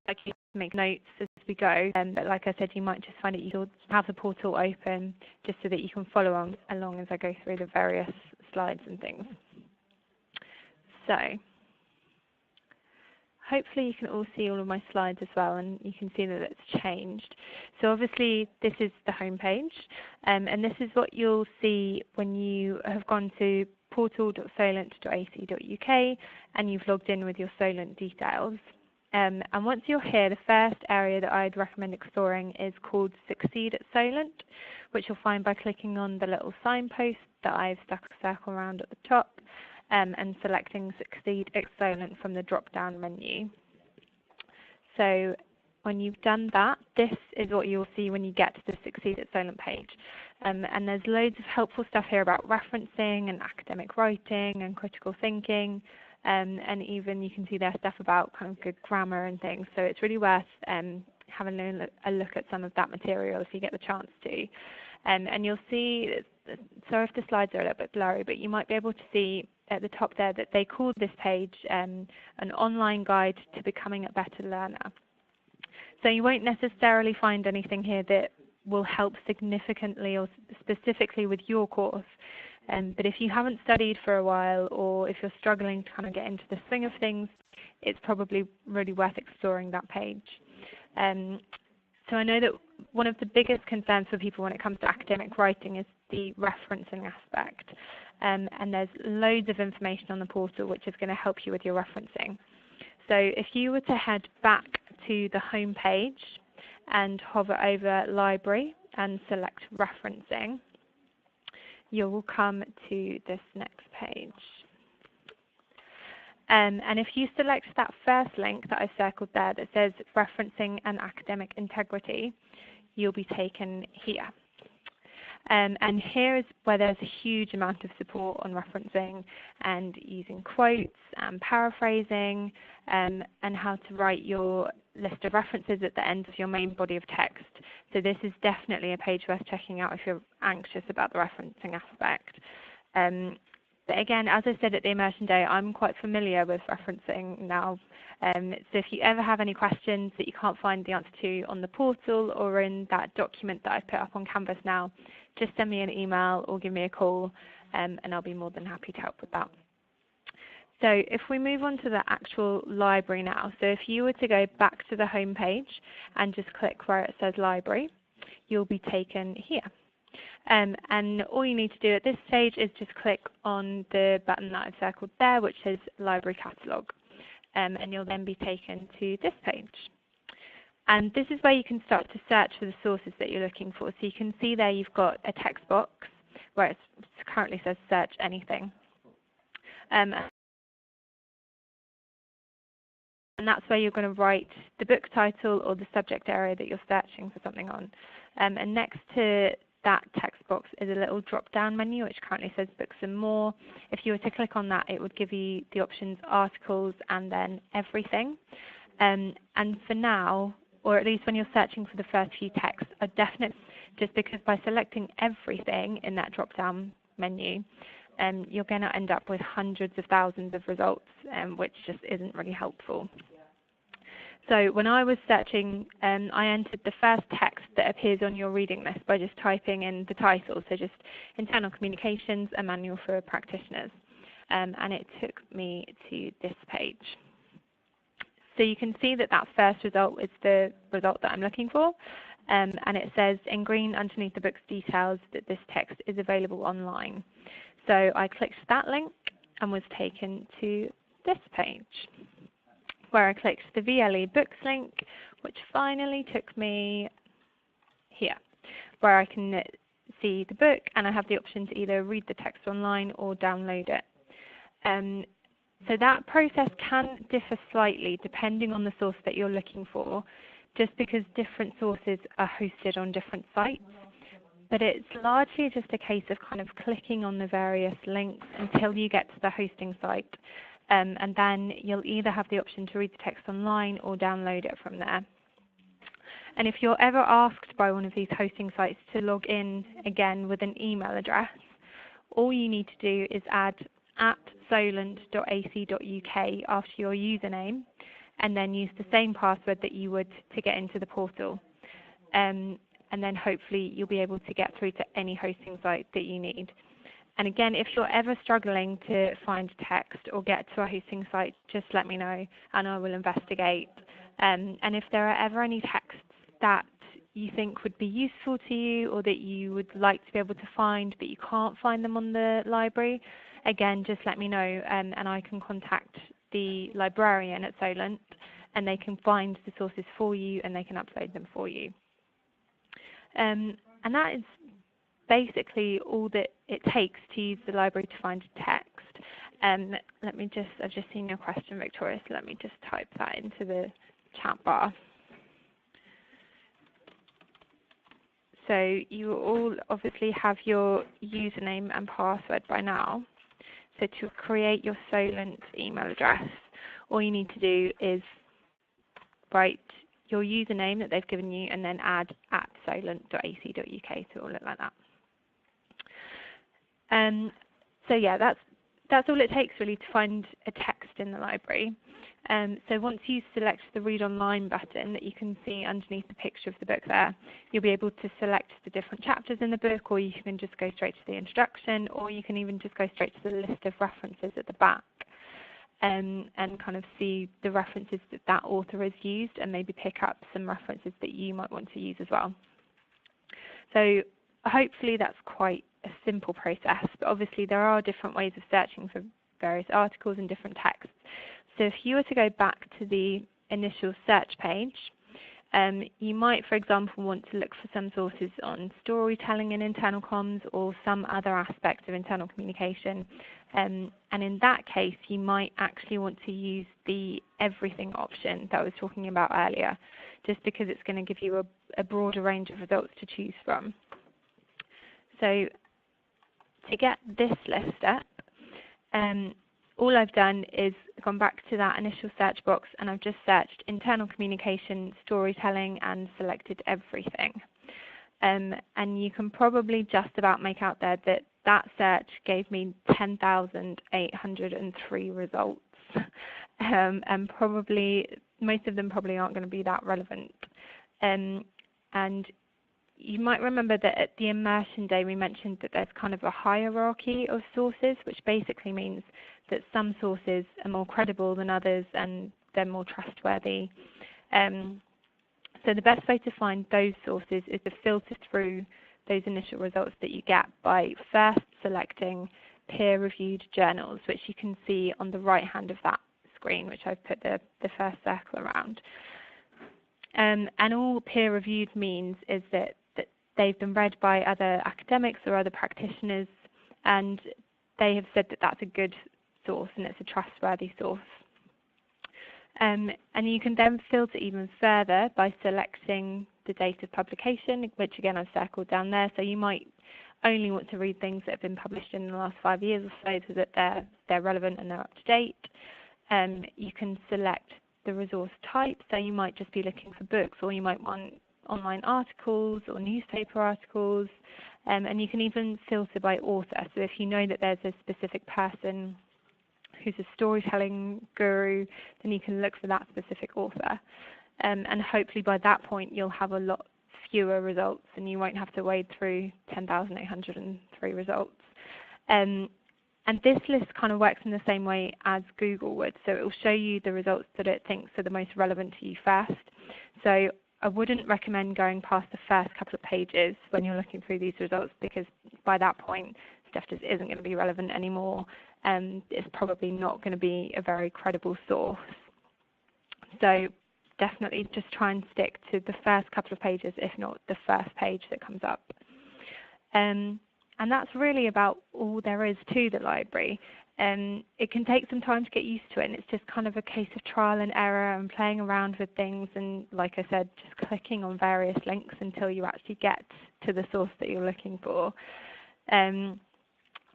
like you to make notes as we go, but like I said, you might just find it useful to have the portal open just so that you can follow along as I go through the various slides and things. So hopefully you can all see all of my slides as well, and you can see that it's changed. So obviously this is the home page, and this is what you'll see when you have gone to portal.solent.ac.uk and you've logged in with your Solent details. And once you're here, the first area that I'd recommend exploring is called Succeed at Solent, which you'll find by clicking on the little signpost that I've stuck a circle around at the top, and selecting Succeed at Solent from the drop-down menu. So when you've done that, this is what you'll see when you get to the Succeed at Solent page. And there's loads of helpful stuff here about referencing and academic writing and critical thinking. And even you can see there's stuff about kind of good grammar and things. So it's really worth having a look at some of that material if you get the chance to. And you'll see, sorry if the slides are a little bit blurry, but you might be able to see at the top there that they called this page an online guide to becoming a better learner. So you won't necessarily find anything here that will help significantly or specifically with your course. But if you haven't studied for a while, or if you're struggling to kind of get into the swing of things, it's probably really worth exploring that page. So I know that one of the biggest concerns for people when it comes to academic writing is the referencing aspect. And there's loads of information on the portal which is going to help you with your referencing. So if you were to head back to the home page and hover over Library and select Referencing, you will come to this next page. And if you select that first link that I circled there that says Referencing and Academic Integrity, you'll be taken here. And here is where there's a huge amount of support on referencing and using quotes and paraphrasing, and how to write your list of references at the end of your main body of text. So this is definitely a page worth checking out if you're anxious about the referencing aspect. But again, as I said at the immersion day, I'm quite familiar with referencing now. So if you ever have any questions that you can't find the answer to on the portal or in that document that I've put up on Canvas now, just send me an email or give me a call, and I'll be more than happy to help with that. So if we move on to the actual library now, so if you were to go back to the home page and just click where it says Library, you'll be taken here. And all you need to do at this stage is just click on the button that I've circled there, which says Library Catalogue, and you'll then be taken to this page. And this is where you can start to search for the sources that you're looking for. So you can see there you've got a text box where it currently says Search Anything. And that's where you're going to write the book title or the subject area that you're searching for something on. And next to that text box is a little drop-down menu which currently says Books and More. If you were to click on that, it would give you the options Articles and then Everything. And for now, or at least when you're searching for the first few texts, are definite, just because by selecting Everything in that drop-down menu, you're going to end up with hundreds of thousands of results, which just isn't really helpful. So when I was searching, I entered the first text that appears on your reading list by just typing in the title, so just Internal Communications, a Manual for Practitioners, and it took me to this page. So you can see that that first result is the result that I'm looking for, and it says in green underneath the book's details that this text is available online. So I clicked that link and was taken to this page, where I clicked the VLE Books link, which finally took me here, where I can see the book and I have the option to either read the text online or download it. So that process can differ slightly depending on the source that you're looking for, just because different sources are hosted on different sites. But it's largely just a case of kind of clicking on the various links until you get to the hosting site. And then you'll either have the option to read the text online or download it from there. And if you're ever asked by one of these hosting sites to log in again with an email address, all you need to do is add @solent.ac.uk after your username, and then use the same password that you would to get into the portal. And then hopefully you'll be able to get through to any hosting site that you need. And again, if you're ever struggling to find text or get to a hosting site, just let me know and I will investigate. And if there are ever any texts that you think would be useful to you or that you would like to be able to find but you can't find them on the library, again, just let me know and I can contact the librarian at Solent and they can find the sources for you and they can upload them for you. And that is basically all that it takes to use the library to find text. I've just seen your question, Victoria, so let me just type that into the chat bar. So you all obviously have your username and password by now. So to create your Solent email address, all you need to do is write your username that they've given you and then add @solent.ac.uk, so it will look like that. So yeah, that's all it takes really to find a text in the library. So once you select the Read Online button that you can see underneath the picture of the book there, you'll be able to select the different chapters in the book, or you can just go straight to the introduction, or you can even just go straight to the list of references at the back. And kind of see the references that that author has used and maybe pick up some references that you might want to use as well. So hopefully that's quite a simple process, but obviously there are different ways of searching for various articles and different texts. So if you were to go back to the initial search page, you might, for example, want to look for some sources on storytelling in internal comms or some other aspect of internal communication. And in that case, you might actually want to use the everything option that I was talking about earlier, just because it's going to give you a broader range of results to choose from. So to get this list up, all I've done is gone back to that initial search box and I've just searched internal communication, storytelling and selected everything. And you can probably just about make out there that that search gave me 10,803 results. And probably, most of them probably aren't going to be that relevant. And you might remember that at the immersion day we mentioned that there's kind of a hierarchy of sources, which basically means that some sources are more credible than others and they're more trustworthy. So the best way to find those sources is to filter through those initial results that you get by first selecting peer-reviewed journals, which you can see on the right hand of that screen, which I've put the first circle around. And all peer-reviewed means is that they've been read by other academics or other practitioners, and they have said that that's a good source and it's a trustworthy source. And you can then filter even further by selecting the date of publication, which again I've circled down there. So you might only want to read things that have been published in the last 5 years or so that they're relevant and they're up to date. You can select the resource type, so you might just be looking for books, or you might want online articles or newspaper articles, and you can even filter by author. So if you know that there's a specific person who's a storytelling guru, then you can look for that specific author. And hopefully by that point you'll have a lot fewer results and you won't have to wade through 10,803 results. And this list kind of works in the same way as Google would. So it will show you the results that it thinks are the most relevant to you first. So I wouldn't recommend going past the first couple of pages when you're looking through these results, because by that point stuff just isn't going to be relevant anymore, and it's probably not going to be a very credible source. So definitely just try and stick to the first couple of pages, if not the first page that comes up. And that's really about all there is to the library. It can take some time to get used to it, and it's just kind of a case of trial and error and playing around with things, and like I said, just clicking on various links until you actually get to the source that you're looking for.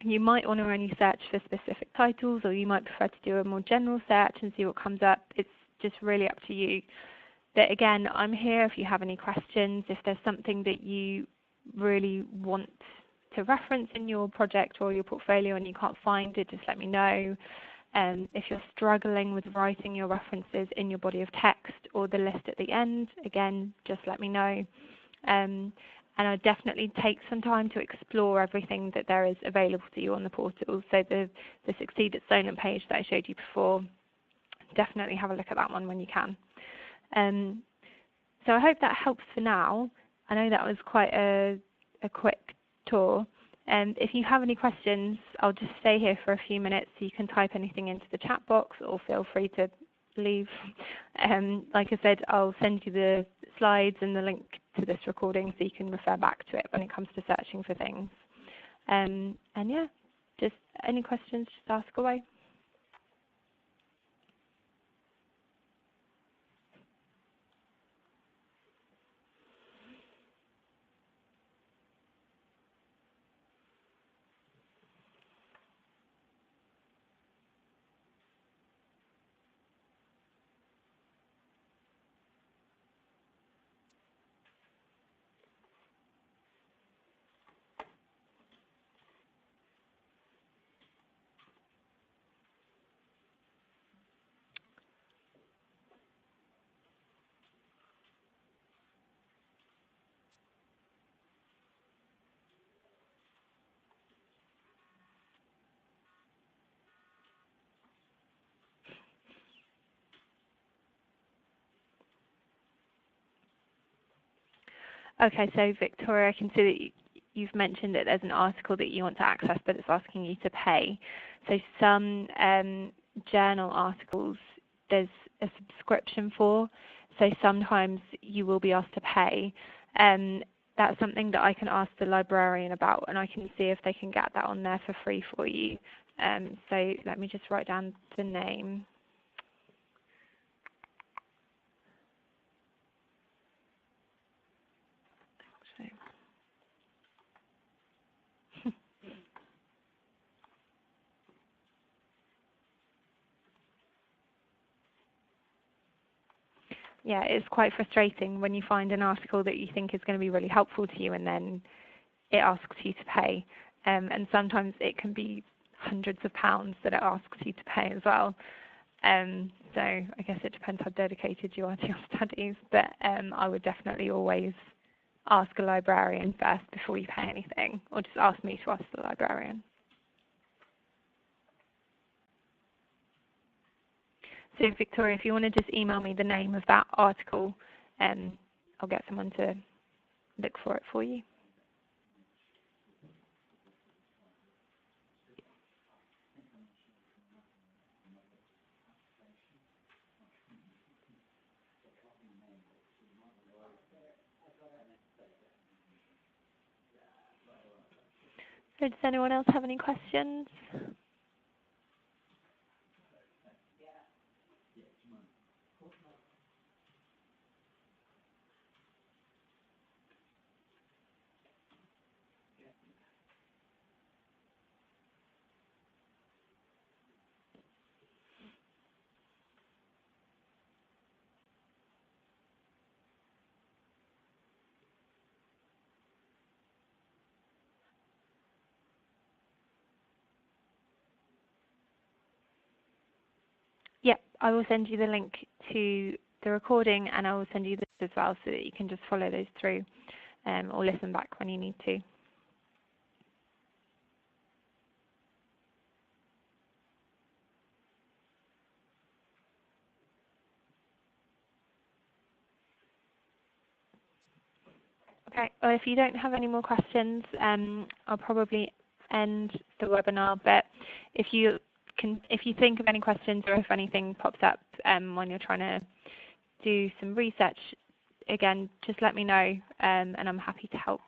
You might want to only search for specific titles, or you might prefer to do a more general search and see what comes up. It's just really up to you. But again, I'm here if you have any questions. If there's something that you really want to reference in your project or your portfolio and you can't find it, just let me know. If you're struggling with writing your references in your body of text or the list at the end, again, just let me know. And I'd definitely take some time to explore everything that there is available to you on the portal. So the Succeed at Solent page that I showed you before, definitely have a look at that one when you can. So I hope that helps for now. I know that was quite a quick tour. If you have any questions, I'll just stay here for a few minutes so you can type anything into the chat box or feel free to leave. Like I said, I'll send you the slides and the link to this recording so you can refer back to it when it comes to searching for things. And yeah, just any questions, just ask away. Okay, so Victoria, I can see that you've mentioned that there's an article that you want to access, but it's asking you to pay. So some journal articles, there's a subscription for, so sometimes you will be asked to pay. That's something that I can ask the librarian about, and I can see if they can get that on there for free for you. So let me just write down the name. Yeah, it's quite frustrating when you find an article that you think is going to be really helpful to you and then it asks you to pay. And sometimes it can be hundreds of pounds that it asks you to pay as well. So I guess it depends how dedicated you are to your studies, but I would definitely always ask a librarian first before you pay anything, or just ask me to ask the librarian. So Victoria, if you want to just email me the name of that article, I'll get someone to look for it for you. So does anyone else have any questions? Yep, I will send you the link to the recording, and I will send you this as well so that you can just follow those through or listen back when you need to. Okay, well, if you don't have any more questions, I'll probably end the webinar, but if you think of any questions or if anything pops up when you're trying to do some research, again, just let me know and I'm happy to help.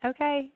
Okay,